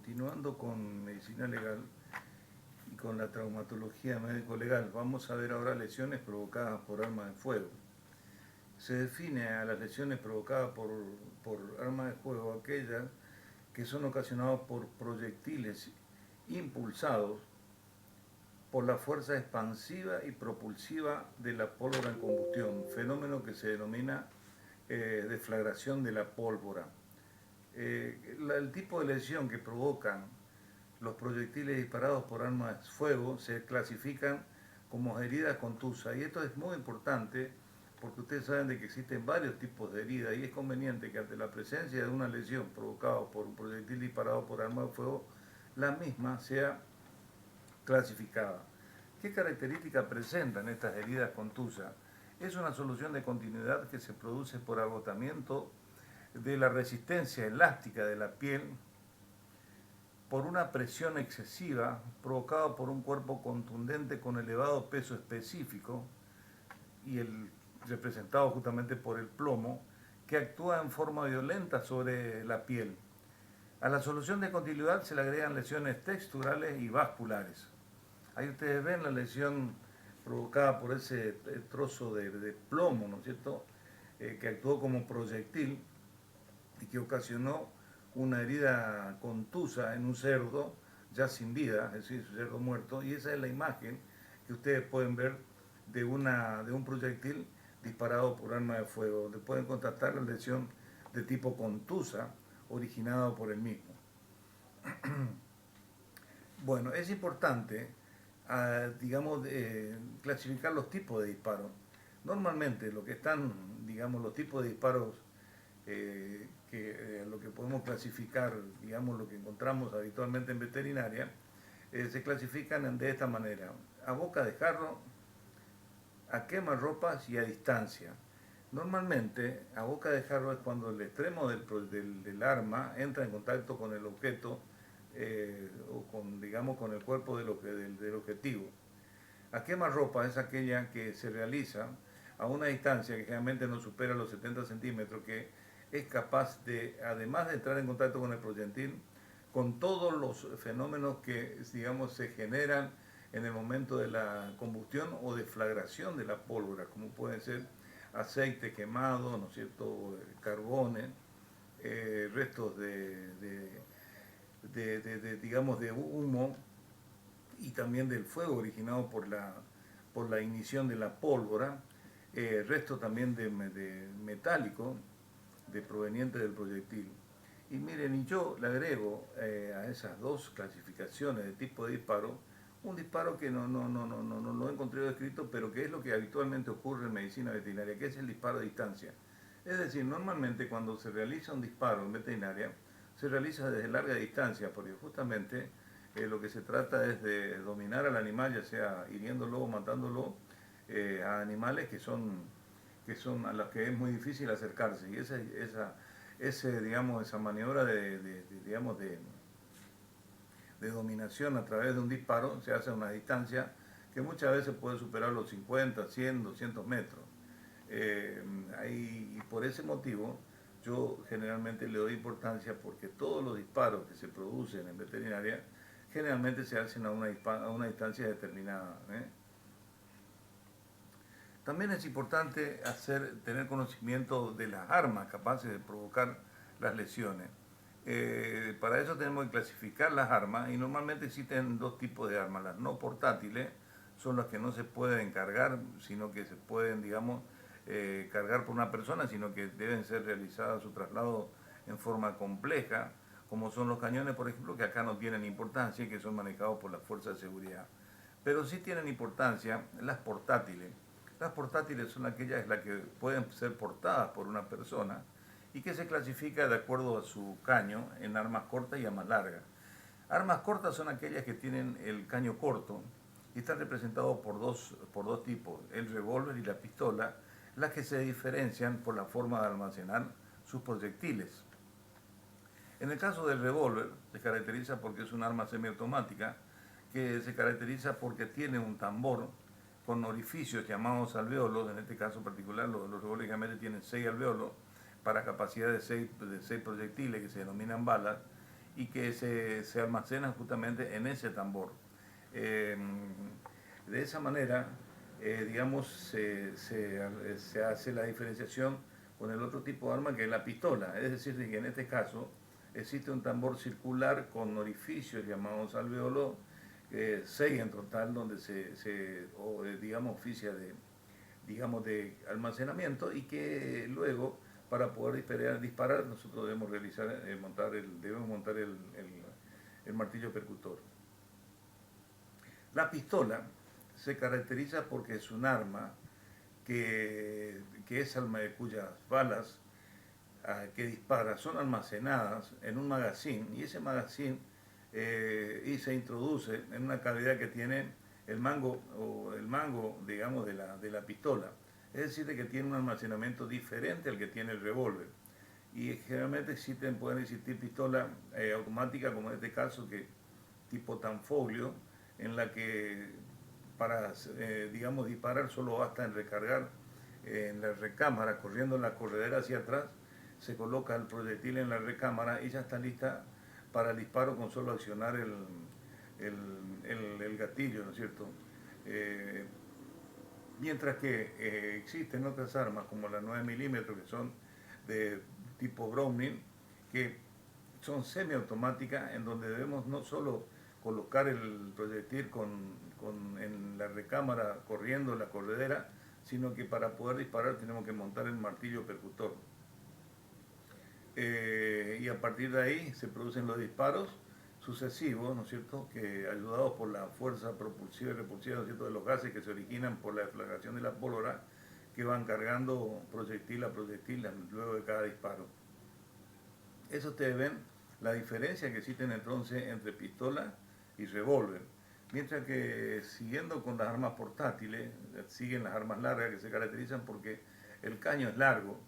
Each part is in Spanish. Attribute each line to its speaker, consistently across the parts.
Speaker 1: continuando con medicina legal y con la traumatología médico-legal, vamos a ver ahora lesiones provocadas por arma de fuego. Se define a las lesiones provocadas por arma de fuego aquellas que son ocasionadas por proyectiles impulsados por la fuerza expansiva y propulsiva de la pólvora en combustión, fenómeno que se denomina deflagración de la pólvora. El tipo de lesión que provocan los proyectiles disparados por armas de fuego se clasifican como heridas contusas. Y esto es muy importante porque ustedes saben de que existen varios tipos de heridas y es conveniente que ante la presencia de una lesión provocada por un proyectil disparado por arma de fuego, la misma sea clasificada. ¿Qué características presentan estas heridas contusas? Es una solución de continuidad que se produce por agotamiento de la resistencia elástica de la piel por una presión excesiva provocada por un cuerpo contundente con elevado peso específico y representado justamente por el plomo, que actúa en forma violenta sobre la piel. A la solución de continuidad se le agregan lesiones texturales y vasculares. Ahí ustedes ven la lesión provocada por ese trozo de plomo, ¿no es cierto?, que actuó como proyectil y que ocasionó una herida contusa en un cerdo ya sin vida, es decir, un cerdo muerto, y esa es la imagen que ustedes pueden ver de un proyectil disparado por arma de fuego, donde pueden constatar la lesión de tipo contusa originada por el mismo. Bueno, es importante, digamos, clasificar los tipos de disparos. Normalmente lo que están, digamos, los tipos de disparos lo que podemos clasificar, digamos, lo que encontramos habitualmente en veterinaria, se clasifican de esta manera: a boca de jarro, a quemarropas y a distancia. Normalmente, a boca de jarro es cuando el extremo del arma entra en contacto con el objeto o con, digamos, con el cuerpo del objetivo. A quemarropa es aquella que se realiza a una distancia que generalmente no supera los 70 centímetros, que es capaz de, además de entrar en contacto con el proyectil, con todos los fenómenos que, digamos, se generan en el momento de la combustión o deflagración de la pólvora, como pueden ser aceite quemado, ¿no es cierto?, carbones, restos digamos, de humo y también del fuego originado por la ignición de la pólvora, restos también de metálico proveniente del proyectil. Y miren, y yo le agrego a esas dos clasificaciones de tipo de disparo un disparo que no lo he encontrado escrito, pero que es lo que habitualmente ocurre en medicina veterinaria, que es el disparo a distancia. Es decir, normalmente cuando se realiza un disparo en veterinaria, se realiza desde larga distancia, porque justamente lo que se trata es de dominar al animal, ya sea hiriéndolo o matándolo, a animales que son a los que es muy difícil acercarse. Y esa maniobra digamos, de dominación a través de un disparo se hace a una distancia que muchas veces puede superar los 50, 100, 200 metros. Y por ese motivo yo generalmente le doy importancia, porque todos los disparos que se producen en veterinaria generalmente se hacen a una distancia determinada. También es importante tener conocimiento de las armas capaces de provocar las lesiones. Para eso tenemos que clasificar las armas, y normalmente existen dos tipos de armas. Las no portátiles son las que no se pueden cargar, sino que se pueden, digamos, cargar por una persona, sino que deben ser realizadas su traslado en forma compleja, como son los cañones, por ejemplo, que acá no tienen importancia y que son manejados por las fuerzas de seguridad. Pero sí tienen importancia las portátiles. Las portátiles son aquellas que pueden ser portadas por una persona y que se clasifica de acuerdo a su caño en armas cortas y armas largas. Armas cortas son aquellas que tienen el caño corto y están representados por dos tipos, el revólver y la pistola, las que se diferencian por la forma de almacenar sus proyectiles. En el caso del revólver, se caracteriza porque es un arma semiautomática, que se caracteriza porque tiene un tambor con orificios llamados alvéolos. En este caso particular, los revólveres tienen 6 alvéolos para capacidad de 6 proyectiles, que se denominan balas, y que se almacena justamente en ese tambor. Eh, de esa manera, digamos, se hace la diferenciación con el otro tipo de arma que es la pistola. Es decir, que en este caso existe un tambor circular con orificios llamados alvéolos, 6 en total, donde digamos, oficia de almacenamiento y que luego para poder disparar nosotros debemos debemos montar el martillo percutor. La pistola se caracteriza porque es un arma que es cuyas balas que dispara son almacenadas en un magazine y ese magazine y se introduce en una cavidad que tiene el mango digamos, de la pistola. Es decir, que tiene un almacenamiento diferente al que tiene el revólver. Y generalmente pueden existir pistolas automáticas, como en este caso, que tipo Tanfoglio, en la que para digamos, disparar solo basta en recargar en la recámara, corriendo en la corredera hacia atrás, se coloca el proyectil en la recámara y ya está lista para el disparo con solo accionar el gatillo, ¿no es cierto? Eh, Mientras que existen otras armas como la 9 milímetros que son de tipo Browning, que son semiautomáticas en donde debemos no solo colocar el proyectil en la recámara corriendo en la corredera, sino que para poder disparar tenemos que montar el martillo percutor. Y a partir de ahí se producen los disparos sucesivos, ¿no es cierto?, que ayudados por la fuerza propulsiva y repulsiva, ¿no es cierto?, de los gases que se originan por la deflagración de la pólvora, que van cargando proyectil a proyectil luego de cada disparo. Eso ustedes ven la diferencia que existe entonces entre pistola y revólver. Mientras que siguiendo con las armas portátiles, siguen las armas largas que se caracterizan porque el caño es largo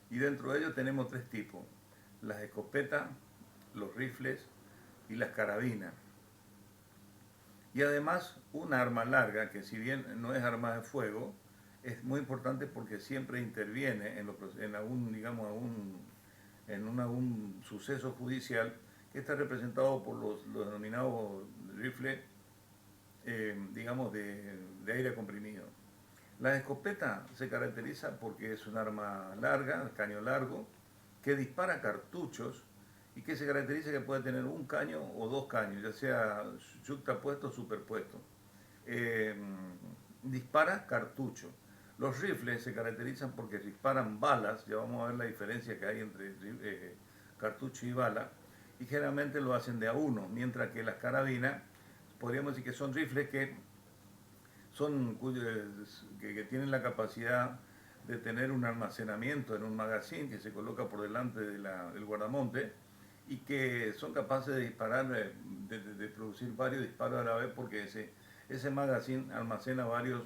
Speaker 1: y dentro de ellos tenemos 3 tipos: las escopetas, los rifles y las carabinas. Y además una arma larga, que si bien no es arma de fuego, es muy importante porque siempre interviene en algún suceso judicial que está representado por los denominados rifles, digamos, de aire comprimido. La escopeta se caracteriza porque es un arma larga, caño largo, que dispara cartuchos y que se caracteriza que puede tener un caño o 2 caños, ya sea yuxtapuesto o superpuesto. Dispara cartucho. Los rifles se caracterizan porque disparan balas, ya vamos a ver la diferencia que hay entre cartucho y bala, y generalmente lo hacen de a uno, mientras que las carabinas podríamos decir que son rifles que tienen la capacidad de tener un almacenamiento en un magazine que se coloca por delante del guardamonte y que son capaces de disparar, de producir varios disparos a la vez porque ese magazine almacena varios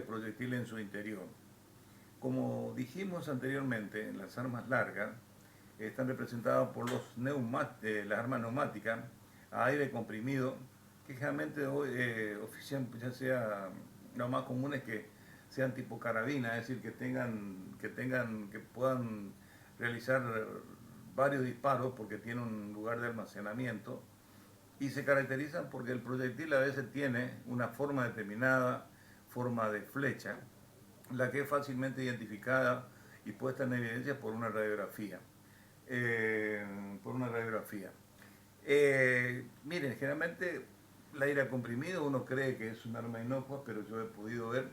Speaker 1: proyectiles en su interior. Como dijimos anteriormente, las armas largas están representadas por las armas neumáticas a aire comprimido, que generalmente ofician, ya sea, lo más común es que sean tipo carabina, es decir, que puedan realizar varios disparos porque tienen un lugar de almacenamiento y se caracterizan porque el proyectil a veces tiene una forma determinada, forma de flecha, la que es fácilmente identificada y puesta en evidencia por una radiografía. Miren, generalmente el aire comprimido uno cree que es un arma inocua, pero yo he podido ver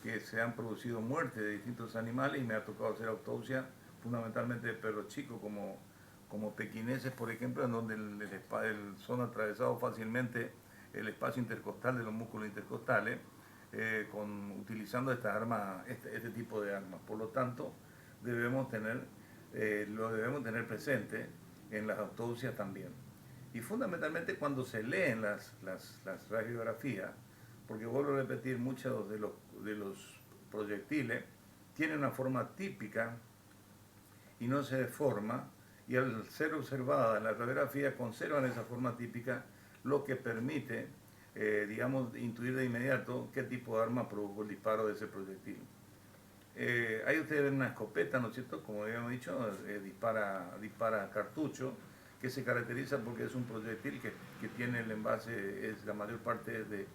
Speaker 1: que se han producido muertes de distintos animales y me ha tocado hacer autopsia fundamentalmente de perros chicos como pequineses, por ejemplo, en donde son atravesados fácilmente el espacio intercostal de los músculos intercostales utilizando este tipo de armas. Por lo tanto, lo debemos tener presente en las autopsias también. Y fundamentalmente cuando se leen las radiografías, porque vuelvo a repetir, muchos de los proyectiles tienen una forma típica y no se deforma, y al ser observada la radiografía conservan esa forma típica, lo que permite, digamos, intuir de inmediato qué tipo de arma provocó el disparo de ese proyectil. Ahí ustedes ven una escopeta, ¿no es cierto? Como habíamos dicho, dispara cartucho. que se caracteriza porque es un proyectil que tiene el envase, es la mayor parte de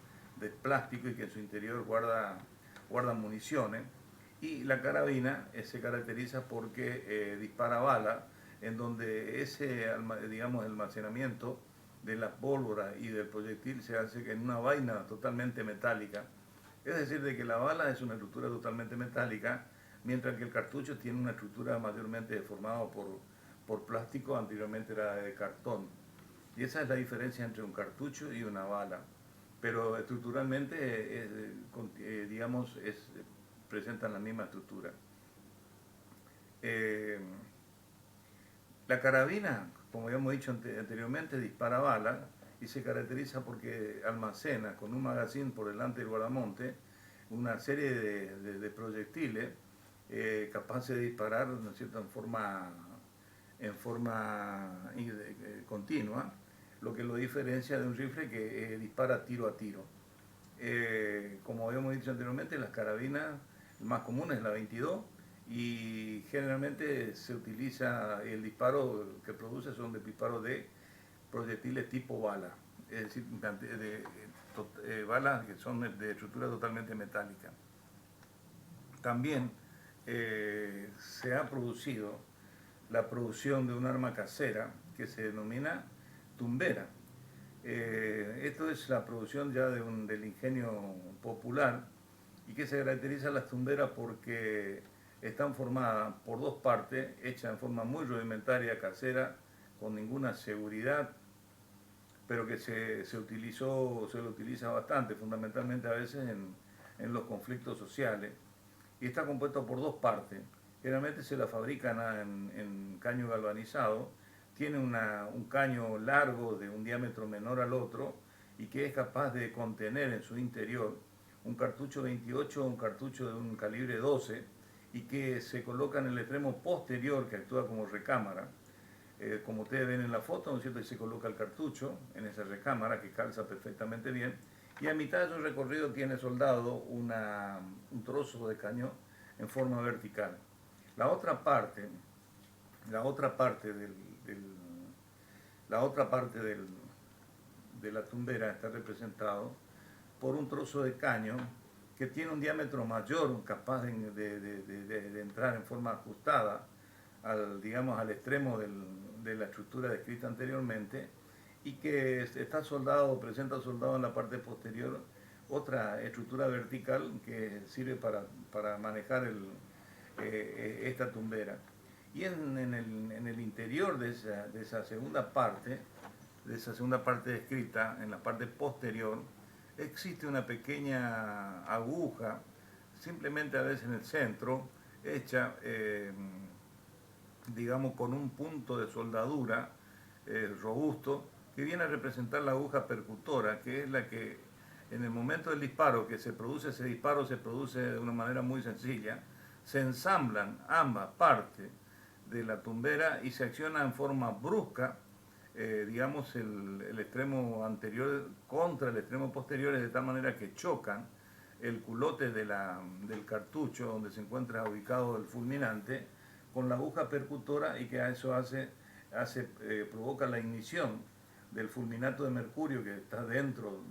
Speaker 1: plástico y que en su interior guarda municiones. Y la carabina se caracteriza porque dispara bala, en donde ese, digamos, almacenamiento de la pólvora y del proyectil se hace en una vaina totalmente metálica. Es decir, de que la bala es una estructura totalmente metálica, mientras que el cartucho tiene una estructura mayormente deformada por plástico, anteriormente era de cartón. Y esa es la diferencia entre un cartucho y una bala. Pero estructuralmente, digamos, presentan la misma estructura. Eh, la carabina, como habíamos dicho anteriormente, dispara balas y se caracteriza porque almacena con un magazine por delante del guardamonte una serie de proyectiles capaces de disparar, ¿no es cierto?, en forma continua, lo que lo diferencia de un rifle que dispara tiro a tiro. Como habíamos dicho anteriormente, las carabinas más comunes es la 22 y generalmente se utiliza el disparo que produce son de disparos de proyectiles tipo bala, es decir, balas que son de estructura totalmente metálica. También se ha producido la producción de un arma casera que se denomina tumbera. Esto es la producción ya del ingenio popular y que se caracteriza las tumberas porque están formadas por dos partes, hechas en forma muy rudimentaria, casera, con ninguna seguridad, pero que se lo utiliza bastante, fundamentalmente a veces en los conflictos sociales. Y está compuesto por dos partes. Generalmente se la fabrican en caño galvanizado, tiene un caño largo de un diámetro menor al otro y que es capaz de contener en su interior un cartucho 28 o un cartucho de un calibre 12 y que se coloca en el extremo posterior que actúa como recámara. Como ustedes ven en la foto, ¿no es cierto? Y se coloca el cartucho en esa recámara que calza perfectamente bien y a mitad de su recorrido tiene soldado un trozo de cañón en forma vertical. La otra parte, la otra parte la otra parte de la tumbera está representado por un trozo de caño que tiene un diámetro mayor, capaz de entrar en forma ajustada digamos, al extremo de la estructura descrita anteriormente y que está soldado, presenta soldado en la parte posterior otra estructura vertical que sirve para manejar esta tumbera. Y en el interior de esa segunda parte, descrita, en la parte posterior, existe una pequeña aguja, simplemente a veces en el centro, hecha, digamos, con un punto de soldadura robusto, que viene a representar la aguja percutora, que es la que en el momento del disparo, que se produce ese disparo, se produce de una manera muy sencilla, se ensamblan ambas partes de la tumbera y se acciona en forma brusca, digamos, el extremo anterior contra el extremo posterior, de tal manera que chocan el culote del cartucho donde se encuentra ubicado el fulminante con la aguja percutora y que a eso provoca la ignición del fulminato de mercurio que está dentro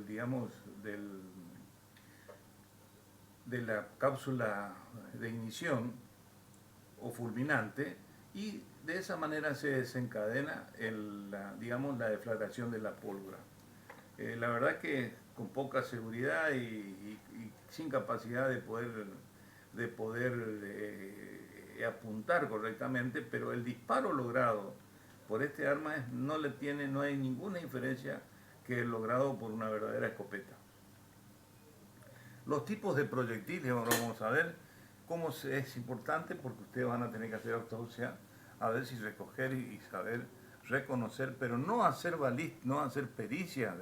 Speaker 1: digamos, de la cápsula de ignición o fulminante y de esa manera se desencadena digamos, la deflagración de la pólvora. La verdad que con poca seguridad y sin capacidad de poder apuntar correctamente, pero el disparo logrado por este arma no hay ninguna diferencia que el logrado por una verdadera escopeta. Los tipos de proyectiles, ahora vamos a ver cómo es importante porque ustedes van a tener que hacer autopsia a ver si recoger y saber reconocer, pero no hacer pericia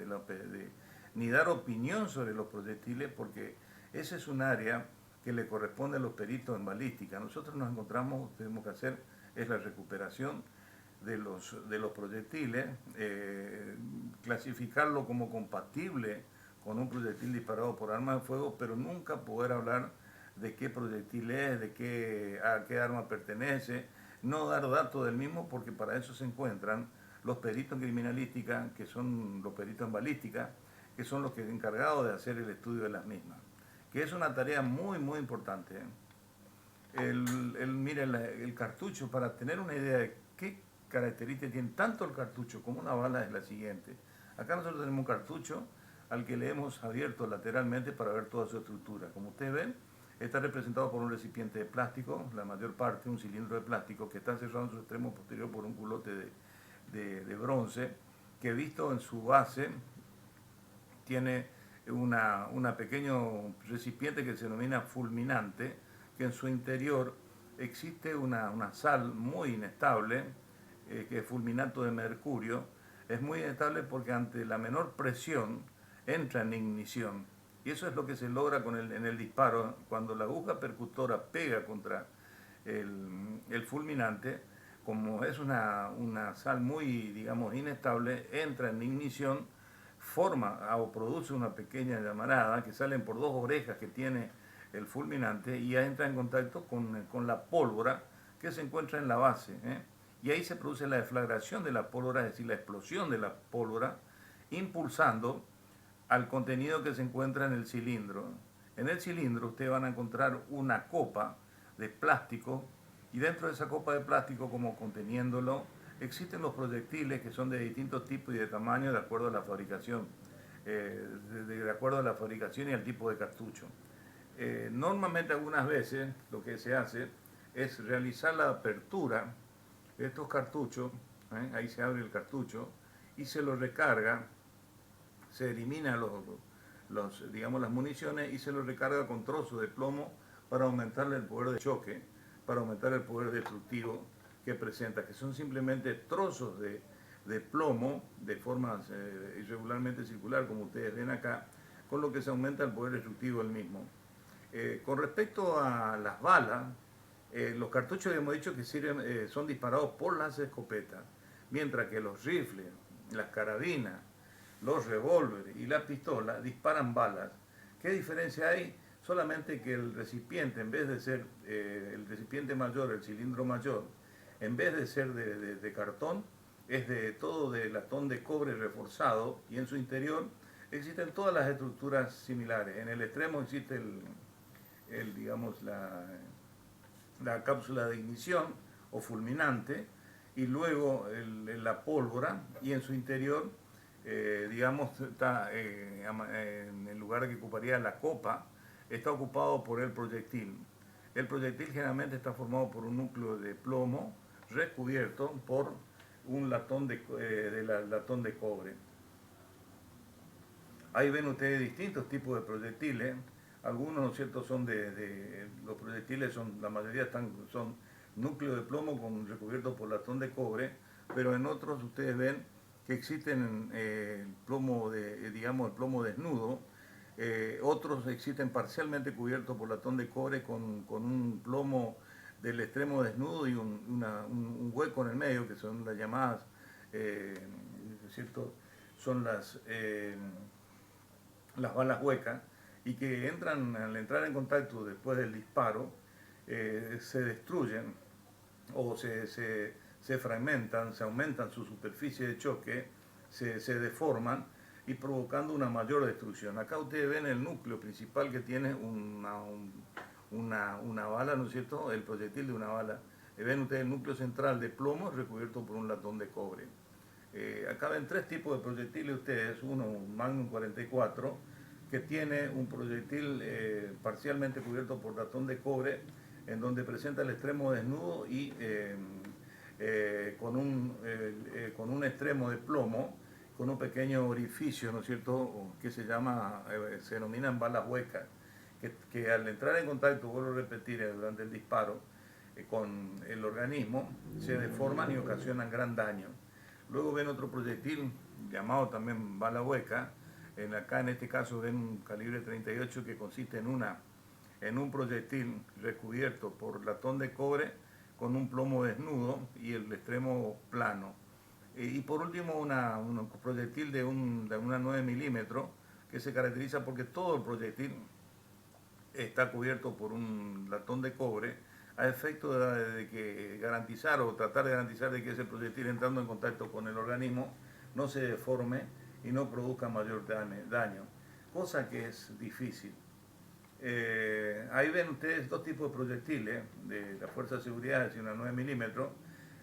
Speaker 1: ni dar opinión sobre los proyectiles, porque ese es un área que le corresponde a los peritos en balística. Nosotros nos encontramos, tenemos que hacer es la recuperación de los proyectiles, clasificarlo como compatible con un proyectil disparado por arma de fuego, pero nunca poder hablar de qué proyectil es, a qué arma pertenece, no dar datos del mismo porque para eso se encuentran los peritos en criminalística, que son los peritos en balística, que son los que encargados de hacer el estudio de las mismas, que es una tarea muy, muy importante. Mire, el cartucho, para tener una idea de qué características tiene tanto el cartucho como una bala, es la siguiente. Acá nosotros tenemos un cartucho al que le hemos abierto lateralmente para ver toda su estructura. Como ustedes ven, está representado por un recipiente de plástico, la mayor parte un cilindro de plástico que está cerrado en su extremo posterior por un culote de bronce, que visto en su base tiene una pequeño recipiente que se denomina fulminante, que en su interior existe una sal muy inestable, que es fulminato de mercurio. Es muy inestable porque ante la menor presión entra en ignición. Y eso es lo que se logra en el disparo. Cuando la aguja percutora pega contra el fulminante, como es una sal muy, digamos, inestable, entra en ignición, forma o produce una pequeña llamarada que salen por dos orejas que tiene el fulminante y ya entra en contacto con la pólvora que se encuentra en la base. Y ahí se produce la deflagración de la pólvora, es decir, la explosión de la pólvora, impulsando al contenido que se encuentra en el cilindro. En el cilindro ustedes van a encontrar una copa de plástico y dentro de esa copa de plástico, como conteniéndolo, existen los proyectiles que son de distintos tipos y de tamaño de acuerdo a la fabricación, de acuerdo a la fabricación y al tipo de cartucho. Normalmente algunas veces lo que se hace es realizar la apertura de estos cartuchos, ahí se abre el cartucho y se lo recarga, se elimina digamos, las municiones y se lo recarga con trozos de plomo para aumentarle el poder de choque, para aumentar el poder destructivo que presenta, que son simplemente trozos de plomo de forma irregularmente circular, como ustedes ven acá, con lo que se aumenta el poder destructivo del mismo. Con respecto a las balas, los cartuchos hemos dicho que son disparados por las escopetas, mientras que los rifles, las carabinas, los revólveres y la pistola disparan balas. ¿Qué diferencia hay? Solamente que el recipiente, en vez de ser el recipiente mayor, el cilindro mayor, en vez de ser de cartón, es todo de latón de cobre reforzado y en su interior existen todas las estructuras similares. En el extremo existe digamos, la cápsula de ignición o fulminante y luego la pólvora y en su interior digamos, está en el lugar que ocuparía la copa, está ocupado por el proyectil. El proyectil generalmente está formado por un núcleo de plomo recubierto por un latón latón de cobre. Ahí ven ustedes distintos tipos de proyectiles. Algunos, ¿no es cierto?, los proyectiles la mayoría son núcleo de plomo recubiertos por latón de cobre, pero en otros ustedes ven que existen digamos, el plomo desnudo. Otros existen parcialmente cubiertos por latón de cobre con un plomo del extremo desnudo y un hueco en el medio, que son las llamadas, ¿cierto? Son las balas huecas, y que al entrar en contacto después del disparo, se destruyen o se fragmentan, se aumentan su superficie de choque, se deforman y provocando una mayor destrucción. Acá ustedes ven el núcleo principal que tiene una bala, ¿no es cierto?, el proyectil de una bala. Ven ustedes el núcleo central de plomo recubierto por un latón de cobre. Acá ven tres tipos de proyectiles ustedes, uno un Magnum 44, que tiene un proyectil parcialmente cubierto por latón de cobre, en donde presenta el extremo desnudo y con un extremo de plomo, con un pequeño orificio, ¿no es cierto?, que se denominan balas huecas, que al entrar en contacto, vuelvo a repetir, durante el disparo, con el organismo, se deforman y ocasionan gran daño. Luego ven otro proyectil, llamado también bala hueca, acá en este caso ven un calibre 38 que consiste en un proyectil recubierto por latón de cobre con un plomo desnudo y el extremo plano. Y por último un proyectil de una 9 milímetros que se caracteriza porque todo el proyectil está cubierto por un latón de cobre a efecto de que garantizar o tratar de garantizar de que ese proyectil entrando en contacto con el organismo no se deforme y no produzca mayor daño, cosa que es difícil. Ahí ven ustedes dos tipos de proyectiles de la Fuerza de Seguridad, es decir, una 9 milímetros,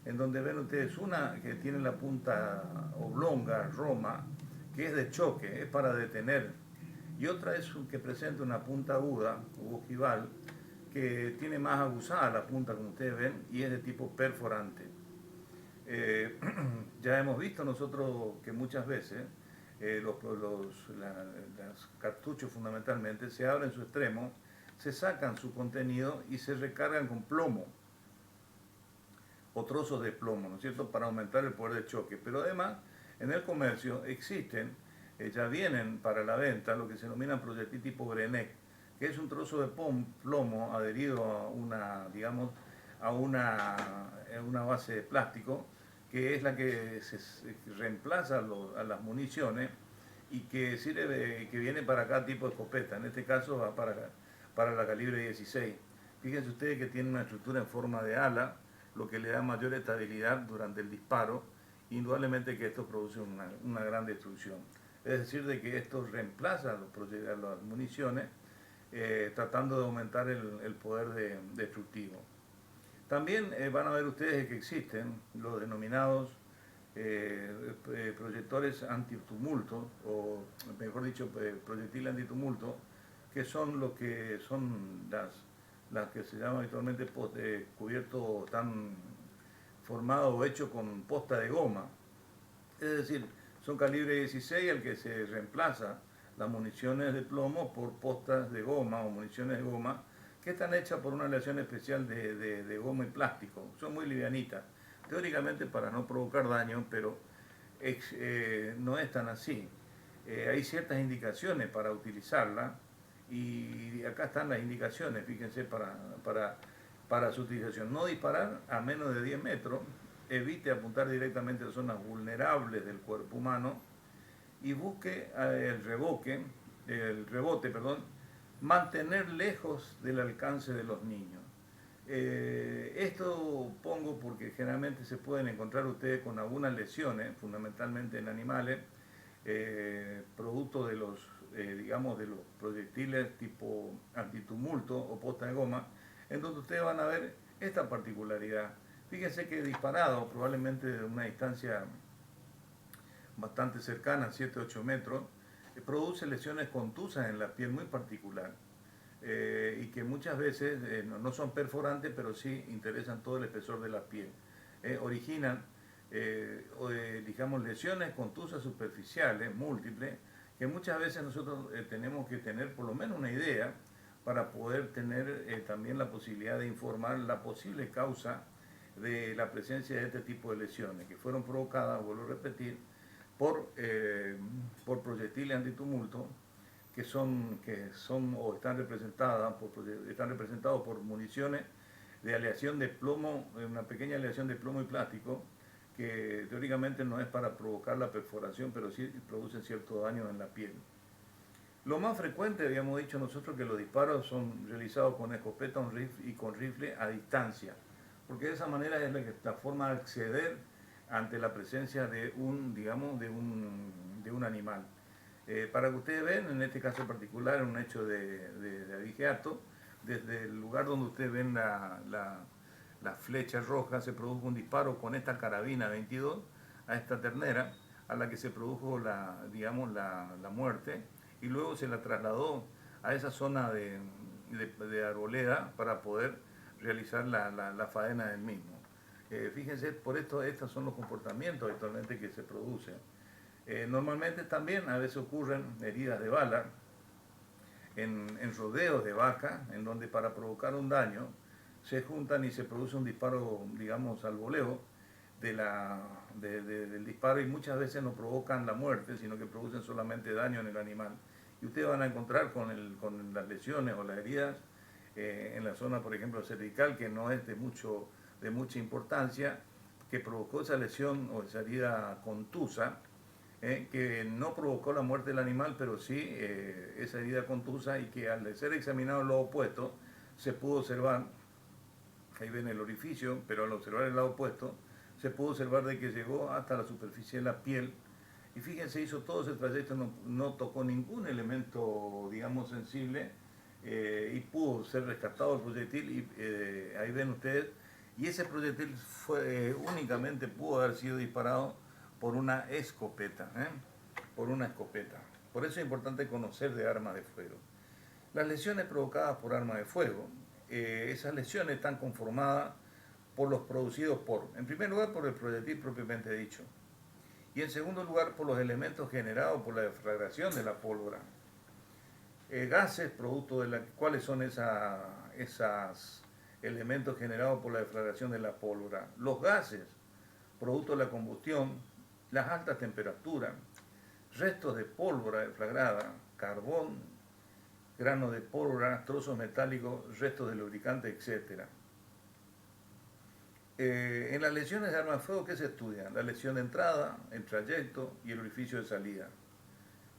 Speaker 1: en donde ven ustedes una que tiene la punta oblonga, roma, que es de choque, es para detener, y otra es que presenta una punta aguda, o ojival, que tiene más aguzada la punta, como ustedes ven, y es de tipo perforante. Eh, ya hemos visto nosotros que muchas veces los cartuchos fundamentalmente se abren su extremo, se sacan su contenido y se recargan con plomo o trozos de plomo, ¿no es cierto?, para aumentar el poder de choque. Pero además, en el comercio existen, ya vienen para la venta lo que se denomina proyectil tipo Brenec, que es un trozo de plomo adherido a una, digamos, a una base de plástico, que es la que se reemplaza a las municiones y que sirve, que viene para cada tipo de escopeta. En este caso va para la calibre 16. Fíjense ustedes que tiene una estructura en forma de ala, lo que le da mayor estabilidad durante el disparo. Indudablemente que esto produce una gran destrucción. Es decir, de que esto reemplaza las municiones, tratando de aumentar el poder destructivo. También van a ver ustedes que existen los denominados proyectores antitumulto, o mejor dicho, proyectiles antitumulto, que son lo que son las que se llaman habitualmente cubiertos, tan formados o hechos con posta de goma. Es decir, son calibre 16 al que se reemplaza las municiones de plomo por postas de goma o municiones de goma que están hechas por una aleación especial de goma y plástico. Son muy livianitas, teóricamente para no provocar daño, pero no es tan así. Hay ciertas indicaciones para utilizarla y acá están las indicaciones, fíjense, para su utilización. No disparar a menos de 10 metros, evite apuntar directamente a zonas vulnerables del cuerpo humano y busque el rebote, mantener lejos del alcance de los niños. Esto pongo porque generalmente se pueden encontrar ustedes con algunas lesiones, fundamentalmente en animales, producto de digamos, de los proyectiles tipo antitumulto o posta de goma, en donde ustedes van a ver esta particularidad. Fíjense que disparado probablemente de una distancia bastante cercana, 7-8 metros, produce lesiones contusas en la piel muy particular, y que muchas veces no son perforantes, pero sí interesan todo el espesor de la piel. Originan, digamos, lesiones contusas superficiales, múltiples, que muchas veces nosotros tenemos que tener por lo menos una idea para poder tener también la posibilidad de informar la posible causa de la presencia de este tipo de lesiones, que fueron provocadas, vuelvo a repetir, por proyectiles antitumulto, que son o están representados por municiones de aleación de plomo, una pequeña aleación de plomo y plástico, que teóricamente no es para provocar la perforación, pero sí producen cierto daño en la piel. Lo más frecuente, habíamos dicho nosotros, que los disparos son realizados con escopeta y con rifle a distancia, porque de esa manera es la forma de acceder ante la presencia de digamos, de un animal. Para que ustedes vean, en este caso particular, un hecho de abigeato, desde el lugar donde ustedes ven la flecha roja, se produjo un disparo con esta carabina 22 a esta ternera, a la que se produjo digamos, la muerte, y luego se la trasladó a esa zona de arboleda para poder realizar la faena del mismo. Fíjense, por esto estos son los comportamientos actualmente que se producen. Normalmente también a veces ocurren heridas de bala en rodeos de vaca, en donde para provocar un daño se juntan y se produce un disparo, digamos, al voleo del disparo, y muchas veces no provocan la muerte, sino que producen solamente daño en el animal. Y ustedes van a encontrar con las lesiones o las heridas en la zona, por ejemplo, cervical, que no es de mucha importancia, que provocó esa lesión o esa herida contusa, que no provocó la muerte del animal, pero sí esa herida contusa, y que al ser examinado en los opuestos se pudo observar ahí ven el orificio, pero al observar el lado opuesto, se pudo observar de que llegó hasta la superficie de la piel. Y fíjense, hizo todo ese trayecto, no tocó ningún elemento, digamos, sensible, y pudo ser rescatado el proyectil. Y ahí ven ustedes, y ese proyectil únicamente pudo haber sido disparado por una escopeta, por una escopeta. Por eso es importante conocer de armas de fuego. Las lesiones provocadas por armas de fuego, esas lesiones están conformadas por los producidos en primer lugar, por el proyectil propiamente dicho, y en segundo lugar, por los elementos generados por la deflagración de la pólvora. Gases, producto de ¿cuáles son esos elementos generados por la deflagración de la pólvora? Los gases, producto de la combustión, las altas temperaturas, restos de pólvora deflagrada, carbón, granos de pólvora, trozos metálicos, restos de lubricante, etc. En las lesiones de arma de fuego, ¿qué se estudia? La lesión de entrada, el trayecto y el orificio de salida.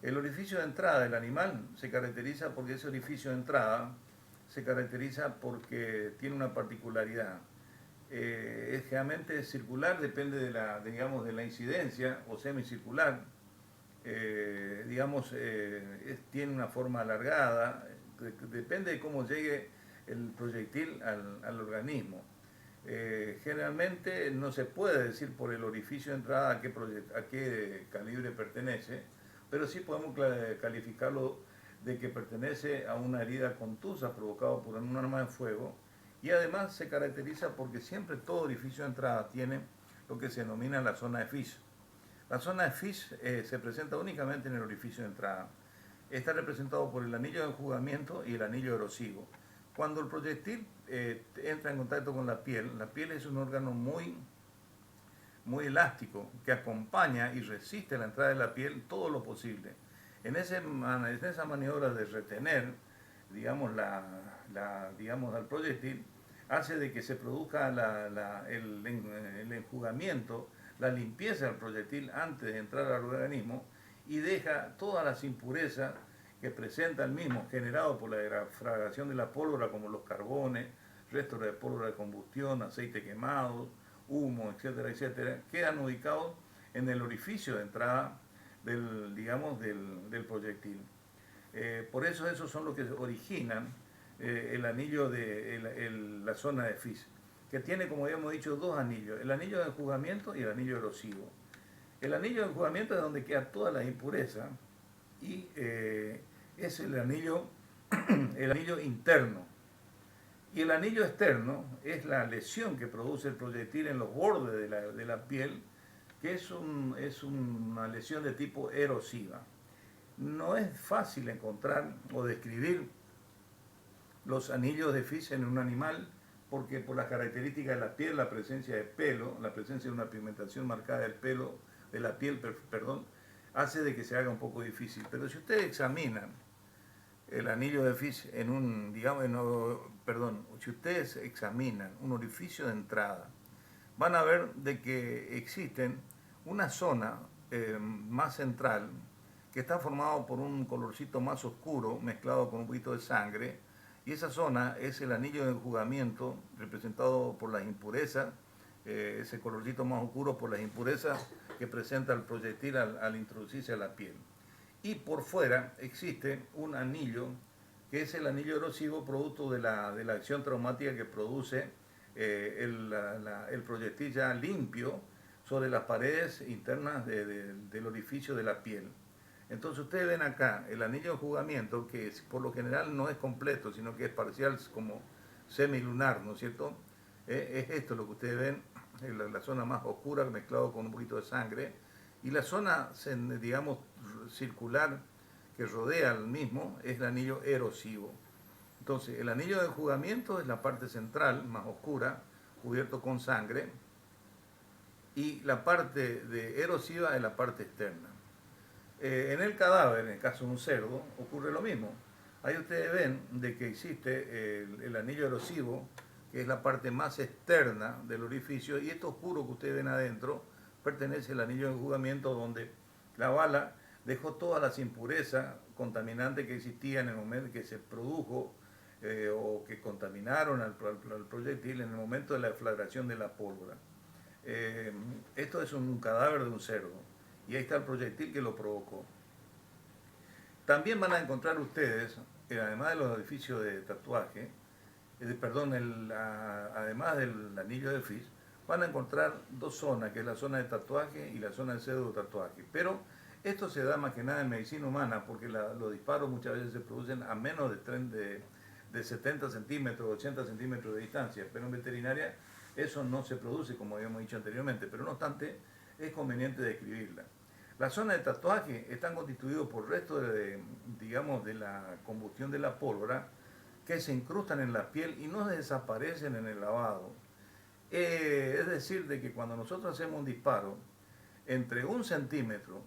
Speaker 1: El orificio de entrada del animal se caracteriza porque ese orificio de entrada se caracteriza porque tiene una particularidad. Es generalmente circular, depende de la incidencia, o semicircular. Tiene una forma alargada, depende de cómo llegue el proyectil al organismo. Generalmente no se puede decir por el orificio de entrada a qué calibre pertenece, pero sí podemos calificarlo de que pertenece a una herida contusa provocada por un arma de fuego, y además se caracteriza porque siempre todo orificio de entrada tiene lo que se denomina la zona de Fish. La zona de Fish se presenta únicamente en el orificio de entrada. Está representado por el anillo de enjugamiento y el anillo erosivo. Cuando el proyectil entra en contacto con la piel es un órgano muy elástico que acompaña y resiste la entrada de la piel todo lo posible. En esa maniobra de retener, digamos, al proyectil, hace de que se produzca el enjugamiento, la limpieza del proyectil antes de entrar al organismo, y deja todas las impurezas que presenta el mismo, generado por la deflagración de la pólvora, como los carbones, restos de pólvora de combustión, aceite quemado, humo, etcétera, etcétera, quedan ubicados en el orificio de entrada del proyectil. Por eso esos son los que originan el anillo la zona de Fish, que tiene, como habíamos dicho, dos anillos, el anillo de enjugamiento y el anillo erosivo. El anillo de enjugamiento es donde queda toda la impureza, y es el anillo interno. Y el anillo externo es la lesión que produce el proyectil en los bordes de la piel, que es una lesión de tipo erosiva. No es fácil encontrar o describir los anillos de Fish en un animal, porque por las características de la piel, la presencia de pelo, la presencia de una pigmentación marcada del pelo, de la piel, hace de que se haga un poco difícil. Pero si ustedes examinan el anillo de Fish si ustedes examinan un orificio de entrada, van a ver de que existen una zona más central que está formado por un colorcito más oscuro mezclado con un poquito de sangre, y esa zona es el anillo de enjugamiento, representado por las impurezas, ese colorcito más oscuro por las impurezas que presenta el proyectil al introducirse a la piel. Y por fuera existe un anillo, que es el anillo erosivo, producto de la acción traumática que produce el proyectil ya limpio sobre las paredes internas del orificio de la piel. Entonces ustedes ven acá el anillo de enjugamiento, que por lo general no es completo, sino que es parcial, como semilunar, ¿no es cierto? Es esto lo que ustedes ven, la zona más oscura mezclado con un poquito de sangre, y la zona, digamos, circular que rodea al mismo es el anillo erosivo. Entonces, el anillo de enjugamiento es la parte central, más oscura, cubierto con sangre, y la parte erosiva es la parte externa. En el cadáver, en el caso de un cerdo, ocurre lo mismo. Ahí ustedes ven de que existe el anillo erosivo, que es la parte más externa del orificio, y esto oscuro que ustedes ven adentro pertenece al anillo de enjugamiento, donde la bala dejó todas las impurezas contaminantes que existían en el momento que se produjo o que contaminaron al proyectil en el momento de la deflagración de la pólvora. Esto es un cadáver de un cerdo y ahí está el proyectil que lo provocó. También van a encontrar ustedes, además de los edificios de tatuaje, además del anillo de Fish, van a encontrar dos zonas, que es la zona de tatuaje y la zona de pseudo tatuaje. Pero esto se da más que nada en medicina humana, porque los disparos muchas veces se producen a menos de 70 centímetros, 80 centímetros de distancia, pero en veterinaria eso no se produce, como habíamos dicho anteriormente, pero no obstante es conveniente describirla. Las zonas de tatuaje están constituidas por restos digamos, de la combustión de la pólvora que se incrustan en la piel y no desaparecen en el lavado. Es decir, de que cuando nosotros hacemos un disparo entre 1 centímetro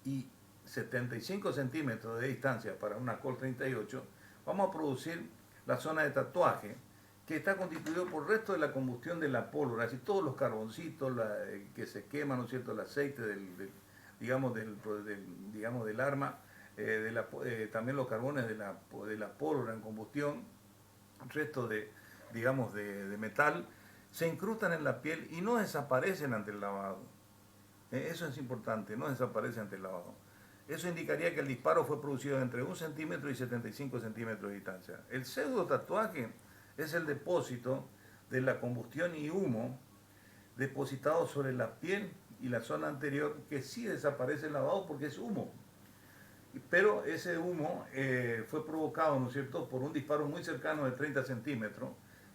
Speaker 1: y 75 centímetros de distancia para una Colt 38, vamos a producir la zona de tatuaje, que está constituido por el resto de la combustión de la pólvora, así todos los carboncitos que se queman, ¿no es cierto?, el aceite digamos, del arma, también los carbones de la pólvora en combustión, restos digamos, de metal, se incrustan en la piel y no desaparecen ante el lavado. Eso es importante, no desaparece ante el lavado. Eso indicaría que el disparo fue producido entre 1 centímetro y 75 centímetros de distancia. El pseudo tatuaje es el depósito de la combustión y humo depositado sobre la piel y la zona anterior, que sí desaparece el lavado porque es humo. Pero ese humo fue provocado, ¿no es cierto?, por un disparo muy cercano de 30 centímetros,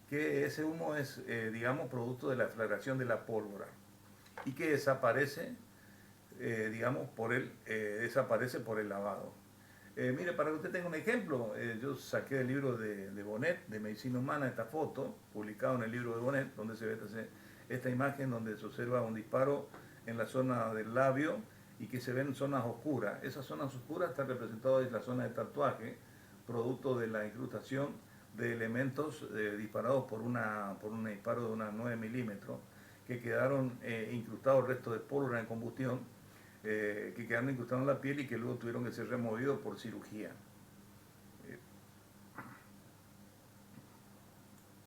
Speaker 1: que ese humo es, digamos, producto de la deflagración de la pólvora y que desaparece, digamos, desaparece por el lavado. Mire, para que usted tenga un ejemplo, yo saqué del libro de Bonnet, de Medicina Humana, esta foto, publicado en el libro de Bonnet, donde se ve esta imagen donde se observa un disparo en la zona del labio y que se ven zonas oscuras. Esas zonas oscuras están representadas en la zona de tatuaje, producto de la incrustación de elementos disparados por un disparo de una 9 milímetros, que quedaron incrustados restos de pólvora en combustión, que quedaron incrustados en la piel y que luego tuvieron que ser removidos por cirugía.